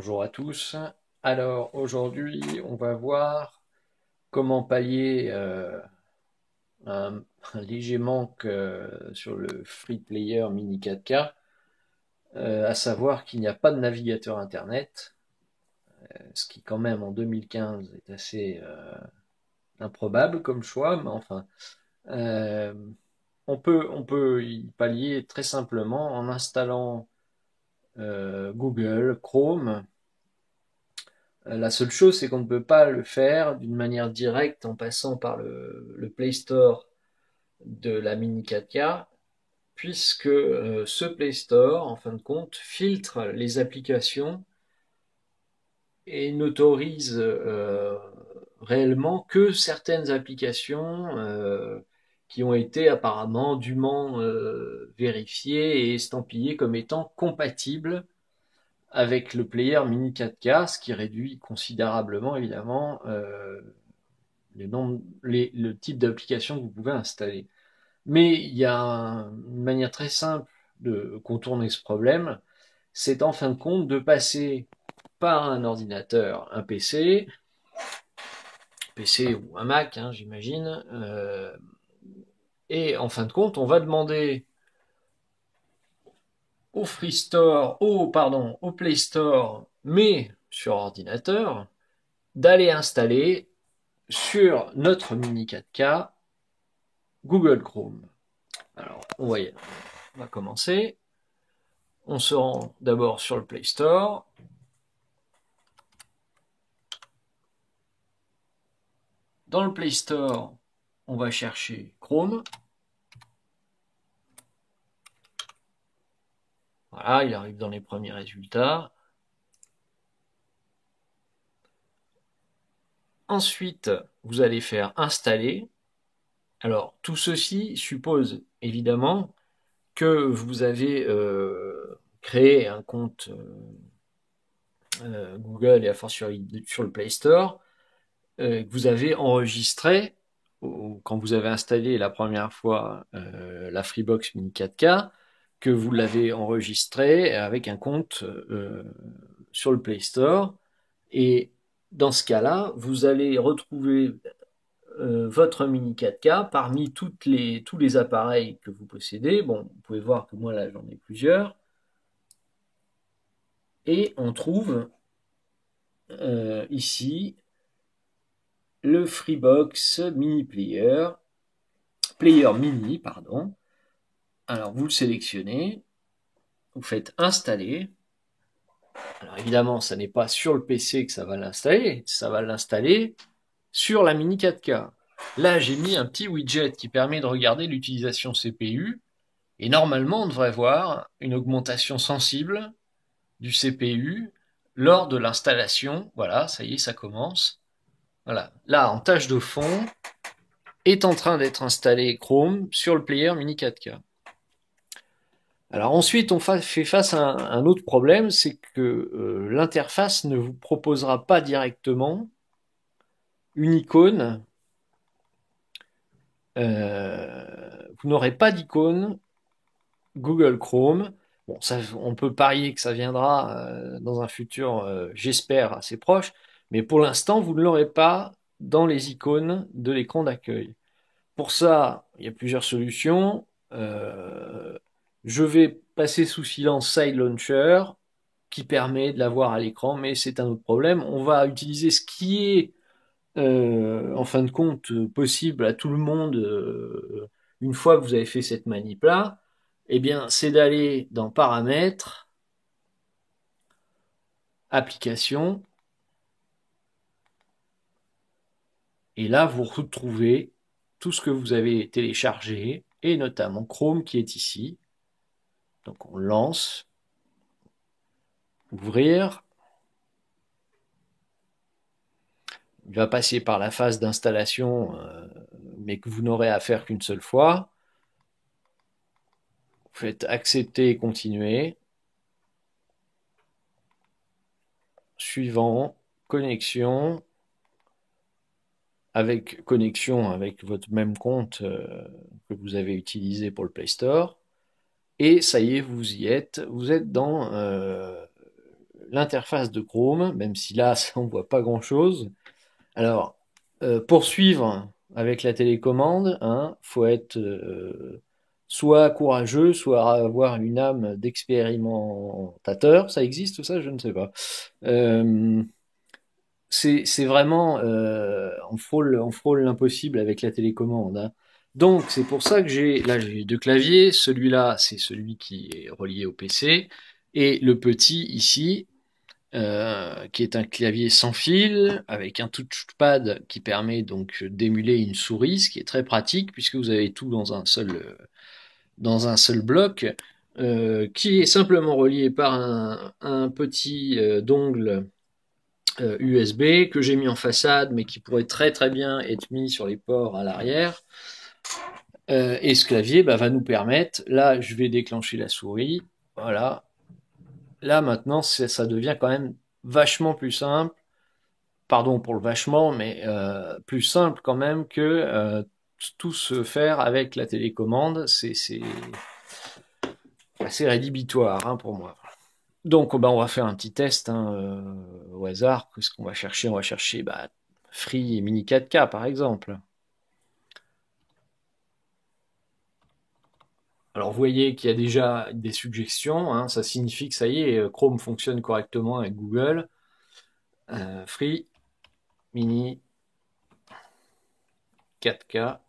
Bonjour à tous. Alors aujourd'hui, on va voir comment pallier un, un léger manque sur le Free Player Mini 4K, à savoir qu'il n'y a pas de navigateur Internet, ce qui quand même en 2015 est assez improbable comme choix, mais enfin, euh, on peut y pallier très simplement en installant Google, Chrome. La seule chose, c'est qu'on ne peut pas le faire d'une manière directe en passant par le Play Store de la Mini 4K, puisque ce Play Store, en fin de compte, filtre les applications et n'autorise réellement que certaines applications qui ont été apparemment dûment vérifiées et estampillées comme étant compatibles avec le player Mini 4K, ce qui réduit considérablement évidemment le type d'application que vous pouvez installer. Mais il y a une manière très simple de contourner ce problème, c'est en fin de compte de passer par un ordinateur, un PC ou un Mac, hein, j'imagine, et en fin de compte, on va demander au Free Store, au Play Store, mais sur ordinateur, d'aller installer sur notre Mini 4K Google Chrome. Alors, on va commencer. On se rend d'abord sur le Play Store. Dans le Play Store, on va chercher Chrome. Voilà, il arrive dans les premiers résultats. Ensuite, vous allez faire installer. Alors, tout ceci suppose évidemment que vous avez créé un compte Google et a fortiori sur le Play Store, que vous avez enregistré quand vous avez installé la première fois la Freebox Mini 4K, que vous l'avez enregistré avec un compte sur le Play Store. Et dans ce cas-là, vous allez retrouver votre Mini 4K parmi tous les appareils que vous possédez. Bon, vous pouvez voir que moi là j'en ai plusieurs. Et on trouve ici le Freebox Mini Player Mini, pardon. Alors vous le sélectionnez, vous faites installer. Alors évidemment, ça n'est pas sur le PC que ça va l'installer sur la Mini 4K. Là, j'ai mis un petit widget qui permet de regarder l'utilisation CPU, et normalement, on devrait voir une augmentation sensible du CPU lors de l'installation. Voilà, ça y est, ça commence. Voilà, là, en tâche de fond, est en train d'être installé Chrome sur le player Mini 4K. Alors ensuite, on fait face à un autre problème, c'est que l'interface ne vous proposera pas directement une icône. Vous n'aurez pas d'icône Google Chrome. Bon, ça, on peut parier que ça viendra dans un futur, j'espère, assez proche, mais pour l'instant, vous ne l'aurez pas dans les icônes de l'écran d'accueil. Pour ça, il y a plusieurs solutions. Je vais passer sous silence Side Launcher, qui permet de l'avoir à l'écran, mais c'est un autre problème. On va utiliser ce qui est, en fin de compte, possible à tout le monde une fois que vous avez fait cette manip-là. Eh bien, c'est d'aller dans Paramètres, Applications, et là, vous retrouvez tout ce que vous avez téléchargé, et notamment Chrome qui est ici. Donc on lance, ouvrir. Il va passer par la phase d'installation, mais que vous n'aurez à faire qu'une seule fois. Vous faites accepter et continuer. Suivant, connexion avec votre même compte que vous avez utilisé pour le Play Store. Et ça y est, vous y êtes. Vous êtes dans l'interface de Chrome, même si là, on voit pas grand-chose. Alors, poursuivre avec la télécommande, hein, faut être soit courageux, soit avoir une âme d'expérimentateur. Ça existe, ça? Je ne sais pas. Euh, c'est vraiment, on frôle l'impossible avec la télécommande, hein. Donc, c'est pour ça que j'ai deux claviers. Celui-là, c'est celui qui est relié au PC. Et le petit, ici, qui est un clavier sans fil, avec un touchpad qui permet donc d'émuler une souris, ce qui est très pratique, puisque vous avez tout dans un seul bloc, qui est simplement relié par un petit dongle USB que j'ai mis en façade, mais qui pourrait très très bien être mis sur les ports à l'arrière. Et ce clavier va nous permettre, là je vais déclencher la souris, voilà. Là maintenant ça devient quand même vachement plus simple, pardon pour le vachement, mais plus simple quand même que tout se faire avec la télécommande, c'est assez rédhibitoire, hein, pour moi. Donc on va faire un petit test, hein, au hasard. Qu'est-ce qu'on va chercher? On va chercher Free et Mini 4K par exemple. Alors vous voyez qu'il y a déjà des suggestions, hein, ça signifie que ça y est, Chrome fonctionne correctement avec Google. Free, Mini, 4K.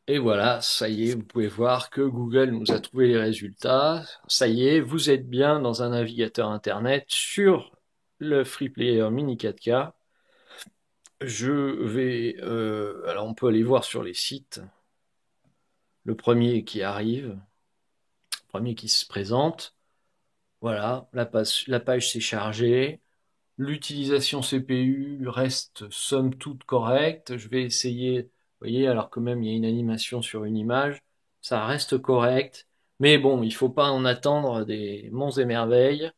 Et voilà, ça y est, vous pouvez voir que Google nous a trouvé les résultats. Ça y est, vous êtes bien dans un navigateur Internet sur le Free Player Mini 4K. Je vais... alors on peut aller voir sur les sites. Le premier qui arrive, le premier qui se présente. Voilà, la page s'est chargée. L'utilisation CPU reste somme toute correcte. Je vais essayer, vous voyez, alors que même il y a une animation sur une image, ça reste correct. Mais bon, il faut pas en attendre des monts et merveilles.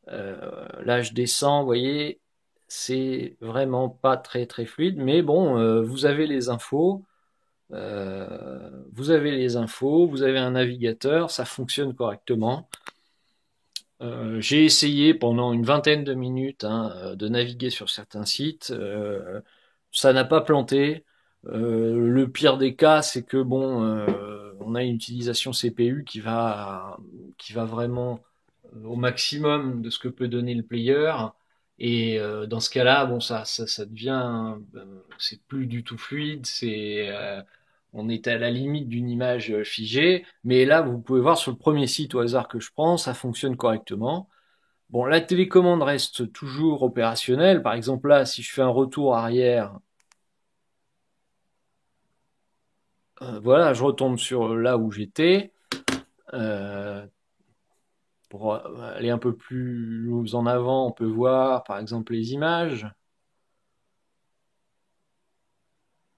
Là, je descends, vous voyez, c'est vraiment pas très très fluide. Mais bon, vous avez les infos. Vous avez un navigateur, ça fonctionne correctement. J'ai essayé pendant une vingtaine de minutes, hein, de naviguer sur certains sites. Ça n'a pas planté. Le pire des cas, c'est que bon, on a une utilisation CPU qui va vraiment au maximum de ce que peut donner le player. Et dans ce cas-là, bon, ça devient, c'est plus du tout fluide. On est à la limite d'une image figée. Mais là, vous pouvez voir sur le premier site au hasard que je prends, ça fonctionne correctement. Bon, la télécommande reste toujours opérationnelle. Par exemple, là, si je fais un retour arrière, voilà, je retombe sur là où j'étais. Euh, pour aller un peu plus en avant, on peut voir, par exemple, les images.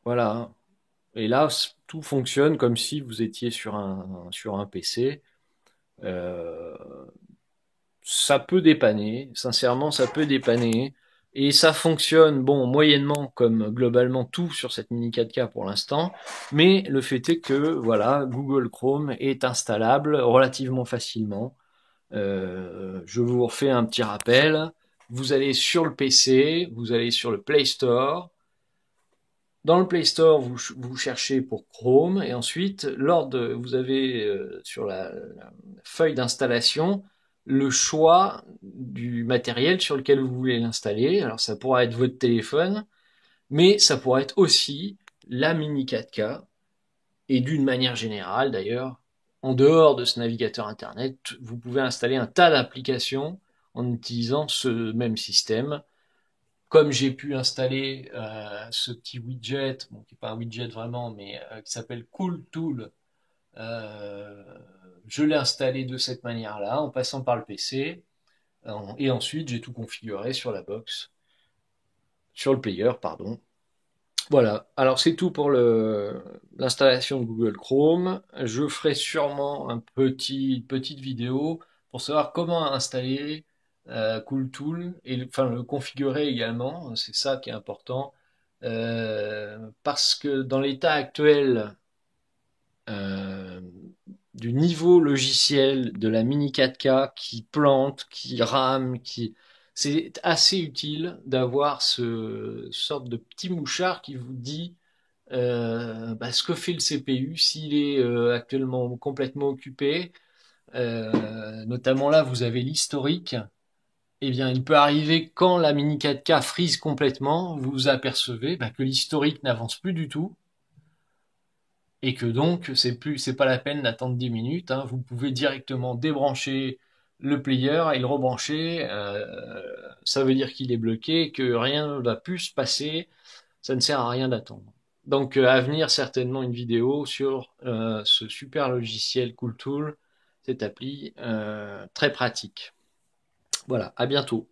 Voilà. Et là, tout fonctionne comme si vous étiez sur un PC. Euh, Ça peut dépanner, sincèrement, ça peut dépanner. Et ça fonctionne, bon, moyennement, comme globalement tout sur cette Mini 4K pour l'instant. Mais le fait est que, voilà, Google Chrome est installable relativement facilement. Je vous refais un petit rappel. Vous allez sur le PC, vous allez sur le Play Store. Dans le Play Store, vous cherchez pour Chrome et ensuite, vous avez sur la feuille d'installation le choix du matériel sur lequel vous voulez l'installer. Alors ça pourra être votre téléphone, mais ça pourra être aussi la Mini 4K et d'une manière générale d'ailleurs, en dehors de ce navigateur Internet, vous pouvez installer un tas d'applications en utilisant ce même système. Comme j'ai pu installer ce petit widget, bon, qui n'est pas un widget vraiment, mais qui s'appelle Cool Tool, euh, je l'ai installé de cette manière-là, en passant par le PC, et ensuite j'ai tout configuré sur la box, sur le player, pardon. Voilà, alors c'est tout pour l'installation de Google Chrome. Je ferai sûrement petite vidéo pour savoir comment installer CoolTool et enfin, le configurer également, c'est ça qui est important. Parce que dans l'état actuel, euh, du niveau logiciel de la Mini 4K qui plante, qui rame, c'est assez utile d'avoir ce sorte de petit mouchard qui vous dit ce que fait le CPU s'il est actuellement complètement occupé. Notamment là, vous avez l'historique. Eh bien, il peut arriver quand la Mini 4K freeze complètement, vous vous apercevez que l'historique n'avance plus du tout et que donc c'est pas la peine d'attendre 10 minutes. Hein. Vous pouvez directement débrancher le player et le rebrancher. Ça veut dire qu'il est bloqué, que rien ne va plus se passer. Ça ne sert à rien d'attendre. Donc à venir certainement une vidéo sur ce super logiciel CoolTool, cette appli très pratique. Voilà, à bientôt.